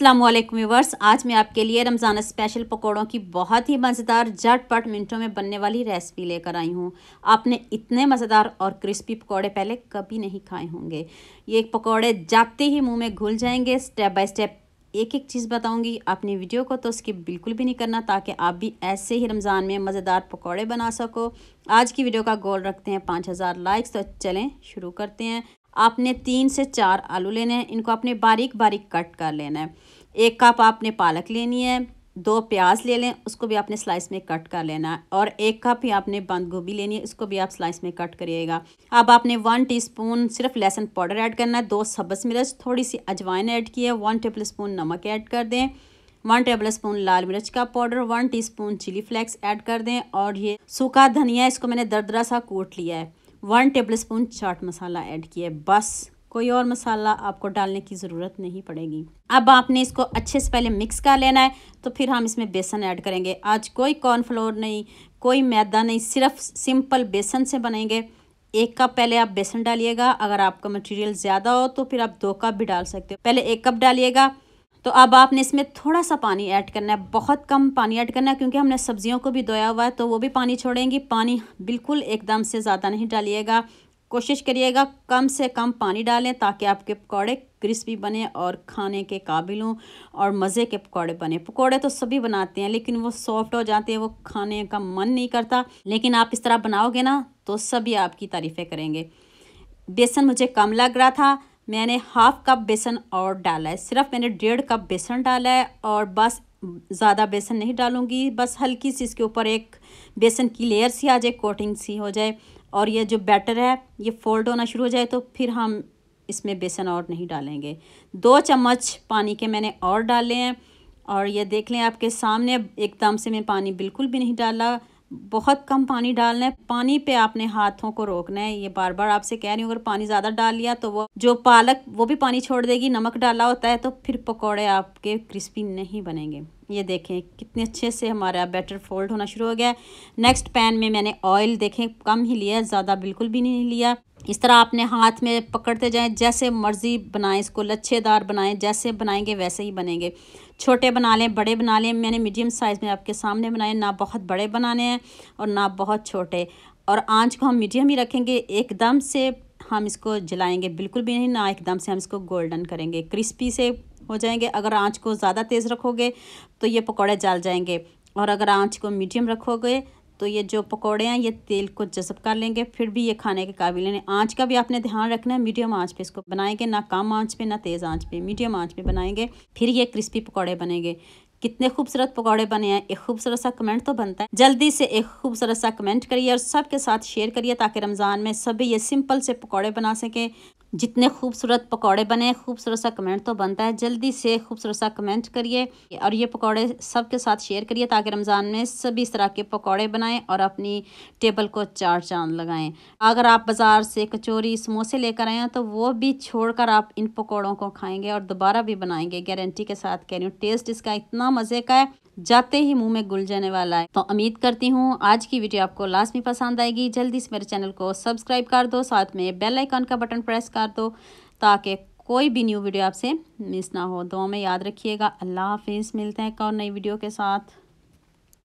अस्सलामुअलैकुम व्यूअर्स, आज मैं आपके लिए रमज़ान स्पेशल पकौड़ों की बहुत ही मज़ेदार झटपट मिनटों में बनने वाली रेसिपी लेकर आई हूँ। आपने इतने मज़ेदार और क्रिस्पी पकौड़े पहले कभी नहीं खाए होंगे। ये पकौड़े जाते ही मुंह में घुल जाएंगे। स्टेप बाय स्टेप एक एक चीज़ बताऊंगी। अपनी वीडियो को तो स्किप बिल्कुल भी नहीं करना, ताकि आप भी ऐसे ही रमज़ान में मज़ेदार पकौड़े बना सको। आज की वीडियो का गोल रखते हैं 5000 लाइक्स। तो चलें शुरू करते हैं। आपने 3 से 4 आलू लेने हैं, इनको आपने बारीक बारीक कट कर लेना है। 1 कप आपने पालक लेनी है, 2 प्याज ले लें, उसको भी आपने स्लाइस में कट कर लेना है। और 1 कप ही आपने बंद गोभी लेनी है, इसको भी आप स्लाइस में कट करिएगा। अब आपने 1 टीस्पून सिर्फ लहसुन पाउडर ऐड करना है, 2 सब्ज़ मिर्च, थोड़ी सी अजवाइन ऐड की है, 1 टेबल स्पून नमक ऐड कर दें, 1 टेबल स्पून लाल मिर्च का powder, 1 teaspoon chilli flakes add कर दें। और ये सूखा धनिया, इसको मैंने दरदरा सा कूट लिया है। 1 table spoon chaat masala add किया है। बस, कोई और मसाला आपको डालने की ज़रूरत नहीं पड़ेगी। अब आपने इसको अच्छे से पहले मिक्स कर लेना है, तो फिर हम इसमें बेसन ऐड करेंगे। आज कोई कॉर्नफ्लोर नहीं, कोई मैदा नहीं, सिर्फ सिंपल बेसन से बनेंगे। 1 कप पहले आप बेसन डालिएगा। अगर आपका मटेरियल ज़्यादा हो तो फिर आप 2 कप भी डाल सकते हो। पहले 1 कप डालिएगा। तो अब आपने इसमें थोड़ा सा पानी ऐड करना है, बहुत कम पानी ऐड करना है, क्योंकि हमने सब्जियों को भी धोया हुआ है तो वो भी पानी छोड़ेंगी। पानी बिल्कुल एकदम से ज़्यादा नहीं डालिएगा। कोशिश करिएगा कम से कम पानी डालें, ताकि आपके पकौड़े क्रिस्पी बने और खाने के काबिल हों और मज़े के पकौड़े बने। पकौड़े तो सभी बनाते हैं, लेकिन वो सॉफ्ट हो जाते हैं, वो खाने का मन नहीं करता। लेकिन आप इस तरह बनाओगे ना तो सभी आपकी तारीफ़ें करेंगे। बेसन मुझे कम लग रहा था, मैंने हाफ़ कप बेसन और डाला है। सिर्फ मैंने 1.5 कप बेसन डाला है और बस, ज़्यादा बेसन नहीं डालूँगी। बस हल्की सी इसके ऊपर एक बेसन की लेयर सी आ जाए, कोटिंग सी हो जाए, और ये जो बैटर है ये फोल्ड होना शुरू हो जाए, तो फिर हम इसमें बेसन और नहीं डालेंगे। 2 चम्मच पानी के मैंने और डाले हैं। और ये देख लें आपके सामने, एकदम से मैं पानी बिल्कुल भी नहीं डाला, बहुत कम पानी डालना है। पानी पे आपने हाथों को रोकना है। ये बार बार आपसे कह रही हूँ, अगर पानी ज़्यादा डाल लिया तो वो जो पालक वो भी पानी छोड़ देगी, नमक डाला होता है, तो फिर पकौड़े आपके क्रिस्पी नहीं बनेंगे। ये देखें कितने अच्छे से हमारा बैटर फोल्ड होना शुरू हो गया है। नेक्स्ट पैन में मैंने ऑयल देखें कम ही लिया है, ज़्यादा बिल्कुल भी नहीं लिया। इस तरह आपने हाथ में पकड़ते जाएं, जैसे मर्ज़ी बनाएं, इसको लच्छेदार बनाएं, जैसे बनाएंगे वैसे ही बनेंगे। छोटे बना लें, बड़े बना लें। मैंने मीडियम साइज़ में आपके सामने बनाए, ना बहुत बड़े बनाने हैं और ना बहुत छोटे। और आंच को हम मीडियम ही रखेंगे। एकदम से हम इसको जलाएंगे बिल्कुल भी नहीं, ना एकदम से हम इसको गोल्डन करेंगे, क्रिस्पी से हो जाएंगे। अगर आंच को ज़्यादा तेज़ रखोगे तो ये पकौड़े जल जाएंगे, और अगर आंच को मीडियम रखोगे तो ये जो पकौड़े हैं ये तेल को जज़ब कर लेंगे, फिर भी ये खाने के काबिल नहीं। आंच का भी आपने ध्यान रखना है, मीडियम आंच पे इसको बनाएंगे, ना कम आंच पे ना तेज़ आंच पे, मीडियम आंच पे बनाएंगे, फिर ये क्रिस्पी पकौड़े बनेंगे। कितने खूबसूरत पकौड़े बने हैं। एक खूबसूरत सा कमेंट तो बनता है, जल्दी से एक खूबसूरत सा कमेंट करिए और सबके साथ शेयर करिए, ताकि रमज़ान में सभी ये सिंपल से पकौड़े बना सकें। जितने खूबसूरत पकौड़े बने, खूबसूरत सा कमेंट तो बनता है, जल्दी से खूबसूरत सा कमेंट करिए और ये पकौड़े सबके साथ शेयर करिए, ताकि रमज़ान में सभी इस तरह के पकौड़े बनाएं और अपनी टेबल को 4 चांद लगाएं। अगर आप बाज़ार से कचौरी समोसे लेकर आए हैं तो वो भी छोड़कर आप इन पकौड़ों को खाएंगे और दोबारा भी बनाएंगे, गारंटी के साथ कह रही हूँ। टेस्ट इसका इतना मज़े का है, जाते ही मुंह में घुल जाने वाला है। तो उम्मीद करती हूँ आज की वीडियो आपको लाजमी पसंद आएगी। जल्दी से मेरे चैनल को सब्सक्राइब कर दो, साथ में बेल आइकन का बटन प्रेस कर दो, ताकि कोई भी न्यू वीडियो आपसे मिस ना हो। दुआ में याद रखिएगा। अल्लाह हाफिज़। मिलते हैं एक और नई वीडियो के साथ।